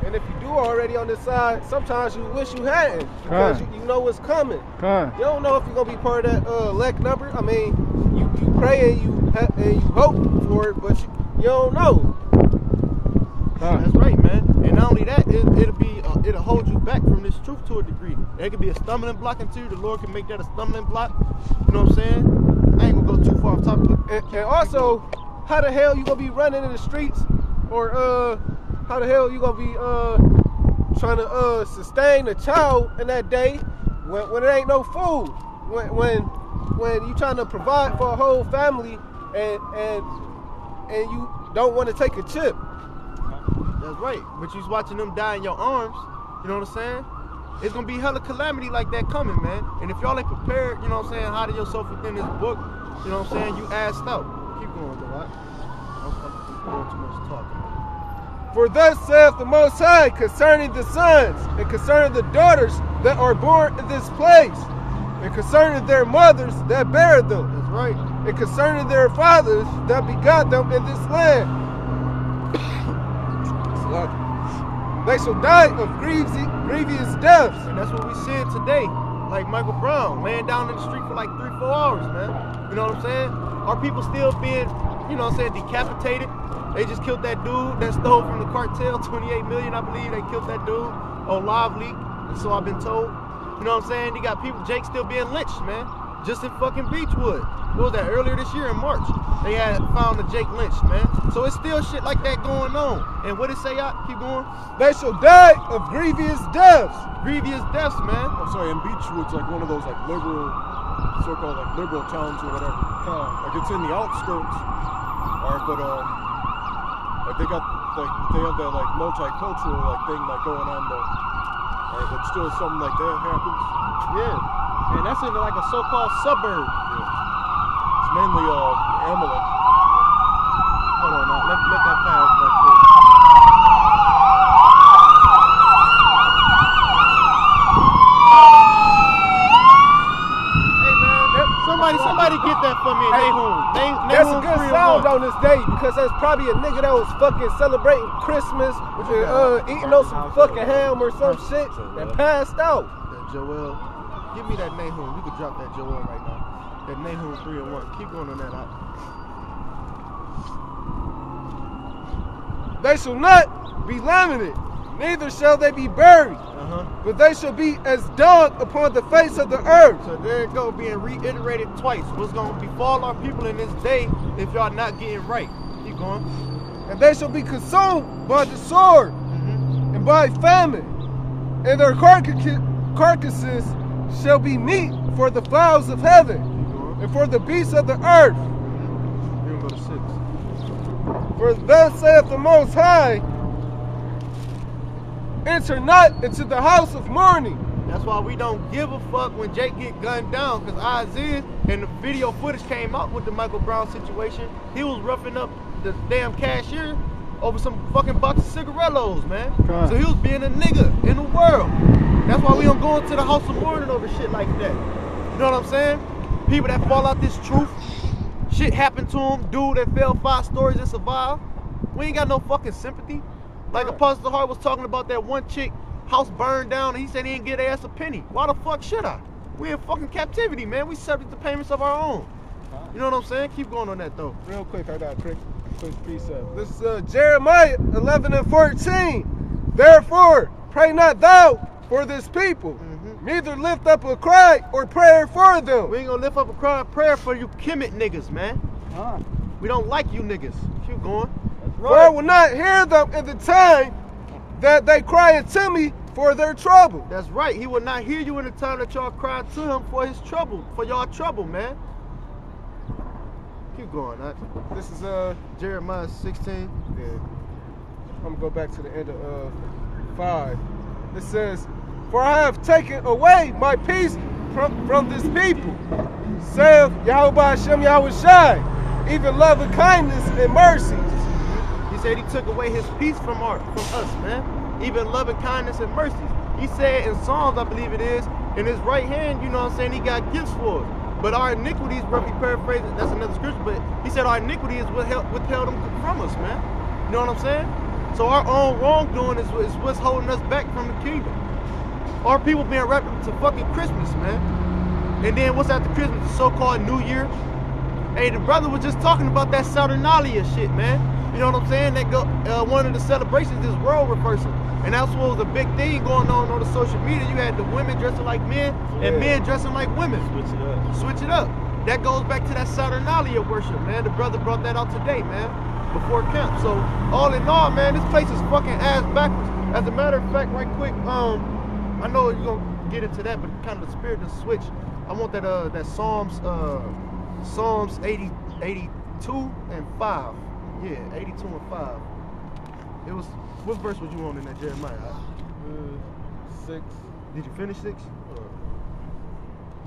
And if you do already on this side, sometimes you wish you hadn't because you know what's coming. You don't know if you're gonna be part of that elect number. I mean, you pray and you hope for it, but you don't know. That's right, man. And not only that, it'll hold you back from this truth to a degree. There could be a stumbling block into you. The Lord can make that a stumbling block. You know what I'm saying? I ain't gonna go too far off topic. And also, how the hell you gonna be running in the streets, or how the hell you gonna be trying to sustain a child in that day when it ain't no food, when you trying to provide for a whole family and you don't want to take a chip. That's right, but you's watching them die in your arms. You know what I'm saying? It's gonna be hella calamity like that coming, man. And if y'all ain't prepared, you know what I'm saying, hiding yourself within this book, you know what I'm saying, you assed out. Keep going, though, right? I'm doing too much talking. For thus saith the Most High concerning the sons and concerning the daughters that are born in this place, and concerning their mothers that bear them. That's right. And concerning their fathers that begot them in this land. They shall die of grievous deaths. And that's what we said today. Like Michael Brown, laying down in the street for like 3-4 hours, man. You know what I'm saying? Are people still being, you know what I'm saying, decapitated? They just killed that dude that stole from the cartel, 28 million, I believe. They killed that dude on live leak. And so I've been told. You know what I'm saying? You got people, Jake still being lynched, man. Just in fucking Beechwood. What was that, earlier this year in March? They had found the Jake lynched, man. So it's still shit like that going on. And what it say, y'all? Keep going. They shall die of grievous deaths. Grievous deaths, man. I'm sorry, and Beechwood's like one of those like liberal, so-called like liberal towns or whatever. Like it's in the outskirts. But like they have that like multicultural like thing like going on there. But still something like that happens. Yeah. And that's in like a so-called suburb. Yeah. It's mainly Amalek. Hold on now, let that pass right quick. Hey man, somebody get that for me in Nahum. That's a good sound on this day because that's probably a nigga that was fucking celebrating Christmas and eating on some fucking ham or some shit and passed out. That Joel. Give me that Nahum. You can drop that Joel right now. That Nahum 3:1. Keep going on that out. They shall not be lamented, neither shall they be buried, but they shall be as dung upon the face of the earth. So there it go, being reiterated twice. What's going to befall our people in this day if y'all not getting right? Keep going. And they shall be consumed by the sword and by famine, and their carcasses shall be meat for the fowls of heaven and for the beasts of the earth. Here we go to 6. For thus saith the Most High, enter not into the house of mourning. That's why we don't give a fuck when Jake get gunned down, because Isaiah and the video footage came out with the Michael Brown situation. He was roughing up the damn cashier over some fucking box of cigarillos, man. So he was being a nigga in the world. That's why we don't go into the house of mourning over shit like that. You know what I'm saying? People that fall out this truth, shit happened to him, dude that fell 5 stories and survived. We ain't got no fucking sympathy. Like Apostle Hart was talking about that one chick, house burned down, and he said he didn't get ass a penny. Why the fuck should I? We in fucking captivity, man. We subject to payments of our own. You know what I'm saying? Keep going on that though. Real quick, I got a quick precept. This is Jeremiah 11:14. Therefore, pray not thou for this people, neither lift up a cry or prayer for them. We ain't gonna lift up a cry or prayer for you Cometh niggas, man. We don't like you niggas. Keep going. For I will not hear them in the time that they cry unto me for their trouble. That's right. He will not hear you in the time that y'all cry to him for his trouble, for y'all trouble, man. Keep going. This is Jeremiah 16. Yeah. I'm gonna go back to the end of 5. It says, for I have taken away my peace from this people, saith Yahweh Hashem Yahweh Shai, even love and kindness and mercies. He said he took away his peace from us, man. Even love and kindness and mercies. He said in Psalms, I believe it is, in his right hand, you know what I'm saying, he got gifts for us. But our iniquities, roughly paraphrasing, that's another scripture, but he said our iniquities withheld them from us, man. You know what I'm saying? So our own wrongdoing is what's holding us back from the kingdom. Our people being wrapped up to fucking Christmas, man. And then what's after Christmas? The so-called New Year. Hey, the brother was just talking about that Saturnalia shit, man. You know what I'm saying? That one of the celebrations is world reversal. And that's what was a big thing going on the social media. You had the women dressing like men and men dressing like women. Switch it up. Switch it up. That goes back to that Saturnalia worship, man. The brother brought that out today, man, before camp. So all in all, man, this place is fucking ass backwards. As a matter of fact, right quick, I know you're gonna get into that, but kind of the spirit of the switch. I want that Psalms 82 and 5. Yeah, 82 and 5. It was, what verse was you on in that Jeremiah? 6. Did you finish 6?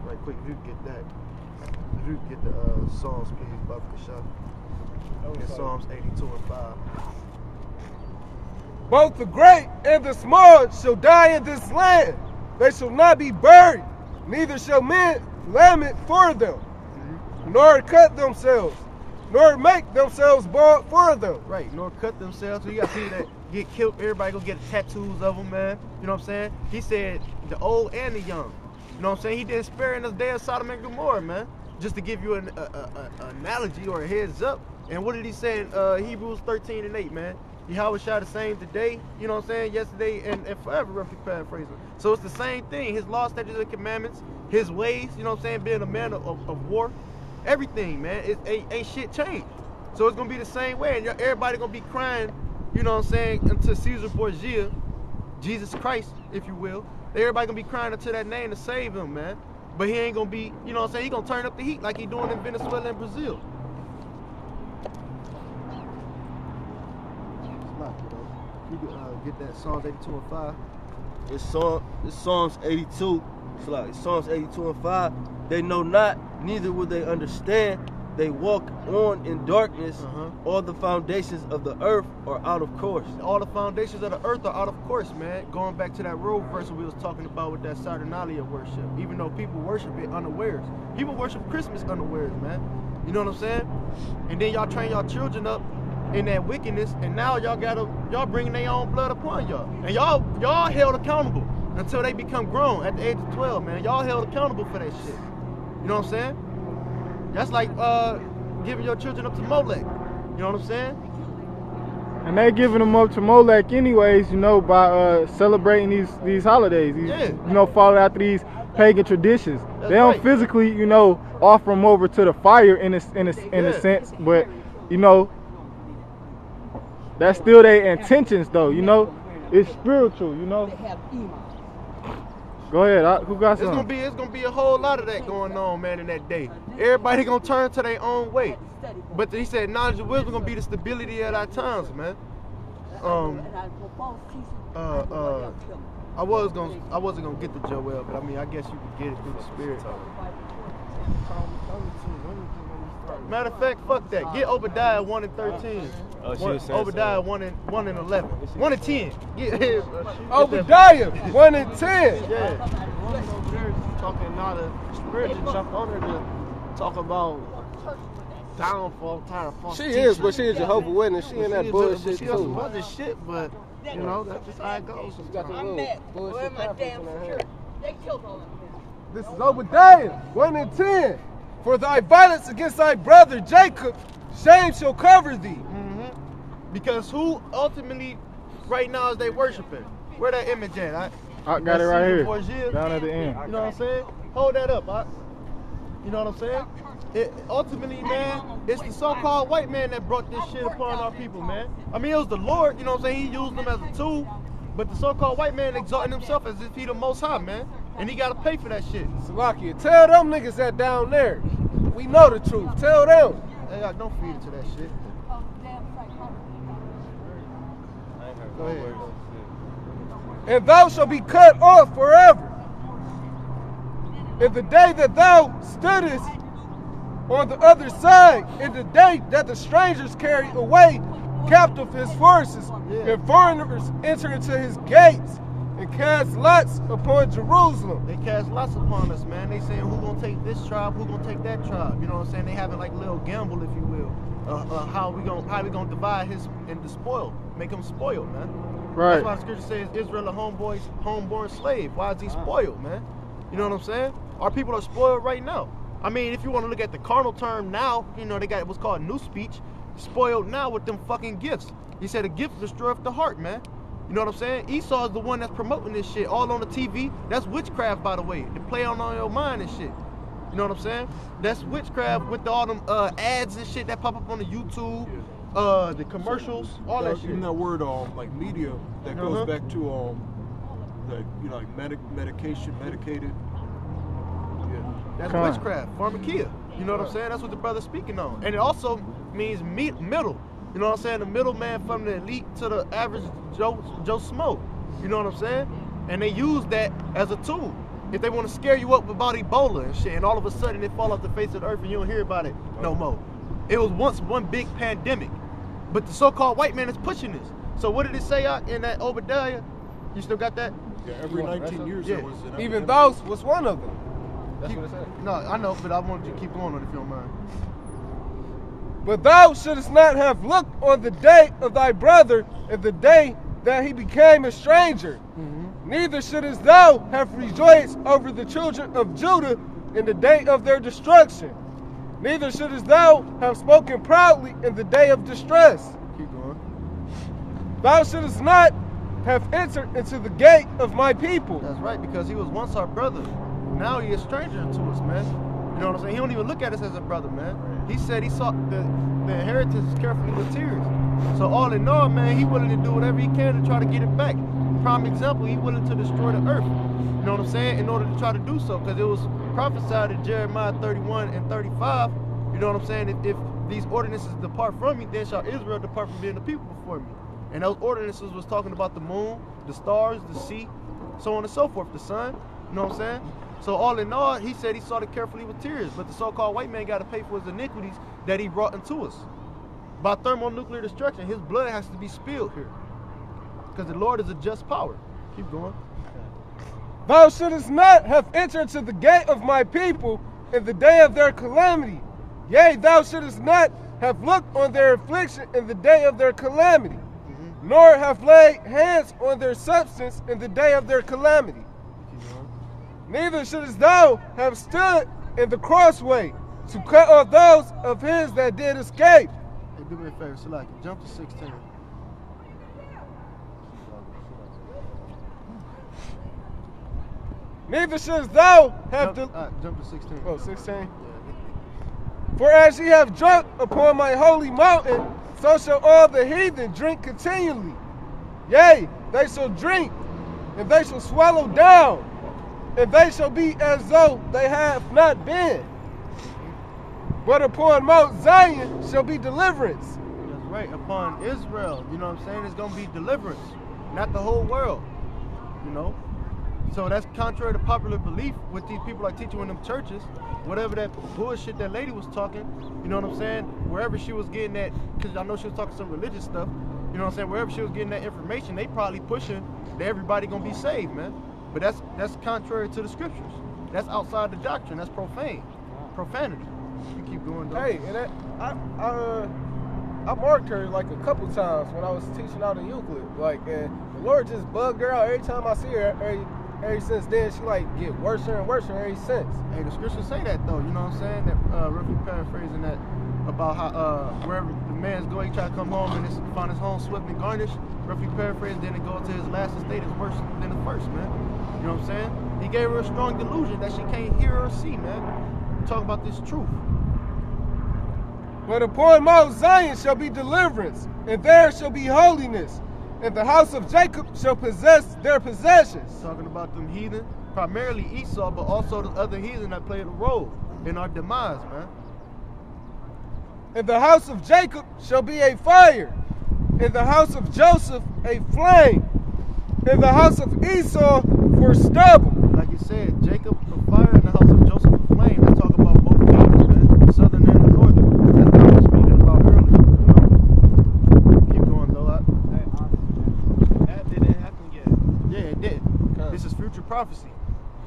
Right quick, if you could get that. If you could get the Psalms, please, Baba Kashaf. Get Psalms 82 and 5. Both the great and the small shall die in this land. They shall not be buried, neither shall men lament for them, nor cut themselves, nor make themselves bald for them. Right, nor cut themselves. So you got people that get killed, everybody gonna get tattoos of them, man. You know what I'm saying? He said the old and the young. You know what I'm saying? He didn't spare in the day of Sodom and Gomorrah, man. Just to give you an analogy or a heads up. And what did he say in Hebrews 13 and 8, man? Yahweh shot the same today, you know what I'm saying, yesterday and forever, roughly paraphrasing. So it's the same thing. His law, statutes, and commandments, his ways, you know what I'm saying, being a man of war, everything, man. It ain't shit changed. So it's gonna be the same way, and everybody gonna be crying, you know what I'm saying, unto Caesar Borgia, Jesus Christ, if you will. Everybody gonna be crying unto that name to save him, man. But he ain't gonna be, you know what I'm saying, he gonna turn up the heat like he doing in Venezuela and Brazil. You could get that Psalms 82 and 5. It's Psalms 82. It's like Psalms 82 and 5. They know not, neither will they understand. They walk on in darkness. All the foundations of the earth are out of course. All the foundations of the earth are out of course, man. Going back to that road verse we was talking about with that Saturnalia worship. Even though people worship it unawares. People worship Christmas unawares, man. You know what I'm saying? And then y'all train y'all children up in that wickedness, and now y'all bringing their own blood upon y'all. And y'all held accountable until they become grown at the age of 12, man. Y'all held accountable for that shit. You know what I'm saying? That's like giving your children up to Molech. You know what I'm saying? And they giving them up to Molech anyways, you know, by celebrating these holidays. You know, following after these pagan traditions. They don't physically, you know, offer them over to the fire in a sense, but you know, that's still their intentions, though. You know, it's spiritual. You know. Go ahead. Who got something? It's gonna be a whole lot of that going on, man, in that day. Everybody gonna turn to their own way. But he said knowledge and wisdom gonna be the stability of our times, man. I wasn't gonna get the Joel, but I mean, I guess you could get it through the spirit. Matter of fact, fuck that. Get Obadiah 1 and 13. Obadiah 1 and 11. 1 and 10. Get Obadiah 1 and 10. Yeah. Over there talking not a spirit to jump on her to talk about downfall, tired of false She teaching. is, but she is Jehovah's Witness. She in that bullshit She does some too. other shit, but you know, that's just how it goes. She got the I'm little mad. bullshit Where my pamphlets damn in her security? hand. They killed all of them. This is Obadiah 1 and 10. For thy violence against thy brother Jacob, shame shall cover thee. Because who ultimately right now is they worshiping? Where that image at? I got it right here, Borgia. down at the end. You know what I'm saying? Hold that up, you know what I'm saying? Ultimately, man, it's the so-called white man that brought this shit upon our people, man. I mean, it was the Lord, you know what I'm saying? He used them as a tool, but the so-called white man exalting himself as if he the most high, man. And he gotta pay for that shit. Salakia, tell them niggas that down there. We know the truth. Tell them. Hey, don't feed into that shit. Go ahead. And thou shalt be cut off forever. In the day that thou stoodest on the other side, in the day that the strangers carried away captive his forces, and foreigners enter into his gates, and cast lots upon Jerusalem. They cast lots upon us, man. They saying who gonna take this tribe, who gonna take that tribe. You know what I'm saying? They having like a little gamble, if you will. How we gonna divide his and the spoil. make him spoiled, man. Right. That's why the scripture says Israel a homeborn slave. Why is he spoiled, man? You know what I'm saying? Our people are spoiled right now. I mean, if you want to look at the carnal term now, you know, they got what's called new speech. Spoiled now with them fucking gifts. He said a gift destroyeth the heart, man. You know what I'm saying? Esau is the one that's promoting this shit all on the TV. That's witchcraft, by the way. To play on your mind and shit. You know what I'm saying? That's witchcraft with all them ads and shit that pop up on the YouTube, the commercials, all that shit. Even that word, like media, that goes back to like, you know, like medication, medicated. That's witchcraft, pharmakia. You know what I'm saying? That's what the brother's speaking on. And it also means middle. You know what I'm saying? The middleman from the elite to the average Joe Smo. You know what I'm saying? And they use that as a tool. If they want to scare you up about Ebola and shit, and all of a sudden it fall off the face of the earth and you don't hear about it no more. It was once one big pandemic. But the so-called white man is pushing this. So what did it say out in that Obadiah? You still got that? Yeah, every 19 years there was an Even those was one of them. That's what it said. No, I know, but I wanted you to keep going on if you don't mind. But thou shouldest not have looked on the day of thy brother and the day that he became a stranger. Neither shouldest thou have rejoiced over the children of Judah in the day of their destruction. Neither shouldest thou have spoken proudly in the day of distress. Keep going. Thou shouldest not have entered into the gate of my people. That's right, because he was once our brother. Now he is a stranger to us, man. You know what I'm saying? He don't even look at us as a brother, man. He said he sought the inheritance carefully with tears. So all in all, man, he willing to do whatever he can to try to get it back. Prime example, he willing to destroy the earth. You know what I'm saying? In order to try to do so, because it was prophesied in Jeremiah 31 and 35. You know what I'm saying? If these ordinances depart from me, then shall Israel depart from being the people before me. And those ordinances was talking about the moon, the stars, the sea, so on and so forth, the sun. You know what I'm saying? So all in all, he said he sought it carefully with tears, but the so-called white man got to pay for his iniquities that he brought into us. By thermonuclear destruction, his blood has to be spilled here. Because the Lord is a just power. Keep going. Thou shouldest not have entered to the gate of my people in the day of their calamity. Yea, thou shouldest not have looked on their affliction in the day of their calamity, nor have laid hands on their substance in the day of their calamity. Neither shouldest thou have stood in the crossway to cut off those of his that did escape. Hey, do me a favor, Salaki. Jump to 16. Neither shouldest thou have jump to 16. Oh, 16? Yeah. For as ye have drunk upon my holy mountain, so shall all the heathen drink continually. Yea, they shall drink, and they shall swallow down, and they shall be as though they have not been. But upon Mount Zion shall be deliverance. That's right, upon Israel, you know what I'm saying? It's going to be deliverance, not the whole world, you know? So that's contrary to popular belief with these people like teaching in them churches. Whatever that bullshit that lady was talking, you know what I'm saying? Wherever she was getting that, because I know she was talking some religious stuff, you know what I'm saying? Wherever she was getting that information, they probably pushing that everybody going to be saved, man. But that's contrary to the scriptures. That's outside the doctrine. That's profane. Profanity. You keep going, though. Hey, and that, I marked her like a couple times when I was teaching out in Euclid. Like, and the Lord just bugged her out every time I see her. Ever since then, she like get worse and worse every since. Hey, the scriptures say that though. You know what I'm saying? That roughly paraphrasing that about how wherever the man's going, he try to come home and find his home swept and garnished. Roughly paraphrasing, then it go to his last estate is worse than the first, man. You know what I'm saying? He gave her a strong delusion that she can't hear or see, man. We're talking about this truth. But upon Mount Zion shall be deliverance, and there shall be holiness, and the house of Jacob shall possess their possessions. Talking about them heathen, primarily Esau, but also the other heathen that played a role in our demise, man. And the house of Jacob shall be a fire, and the house of Joseph a flame, and the house of Esau for stubble. Like you said, Jacob a fire, and the house of Joseph a flame. They talk about both kingdoms, man, the southern and the northern. That's what I was speaking about earlier. You know? Keep going, though. That didn't happen yet. Yeah, it did. This is future prophecy.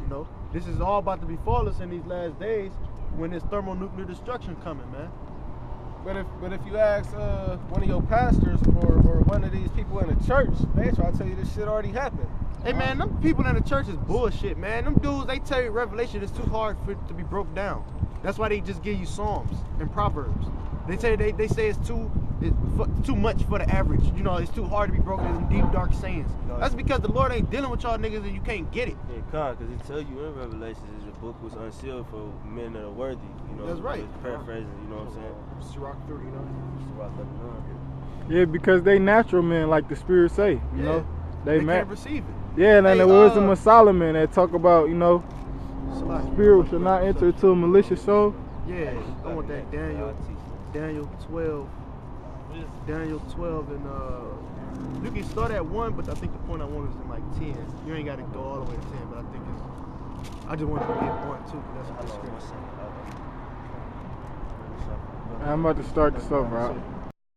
You know, this is all about to befall us in these last days when there's thermonuclear destruction coming, man. But if you ask one of your pastors or one of these people in the church, they try to tell you this shit already happened. Hey man, them people in the church is bullshit, man. Them dudes, they tell you Revelation is too hard for it to be broke down. That's why they just give you Psalms and Proverbs. They say it's too much for the average. You know, it's too hard to be broken in deep dark sayings. That's because the Lord ain't dealing with y'all niggas and you can't get it. Yeah, because he tell you in Revelations is the book was unsealed for men that are worthy. You know, that's right. It's paraphrasing, you know what I'm saying? Sirach 39. Sirach 39. Yeah, because they natural men, like the Spirit say. You know, they can't receive it. Yeah, and then the wisdom of Solomon that talk about, you know, spirit shall not enter into a malicious soul. Yeah, I want that Daniel 12. Daniel 12 and you can start at 1, but I think the point I want is in like 10. You ain't got to go all the way to 10, but I think I just wanted to get 1 too, because that's a good scripture. I'm about to start this over, right?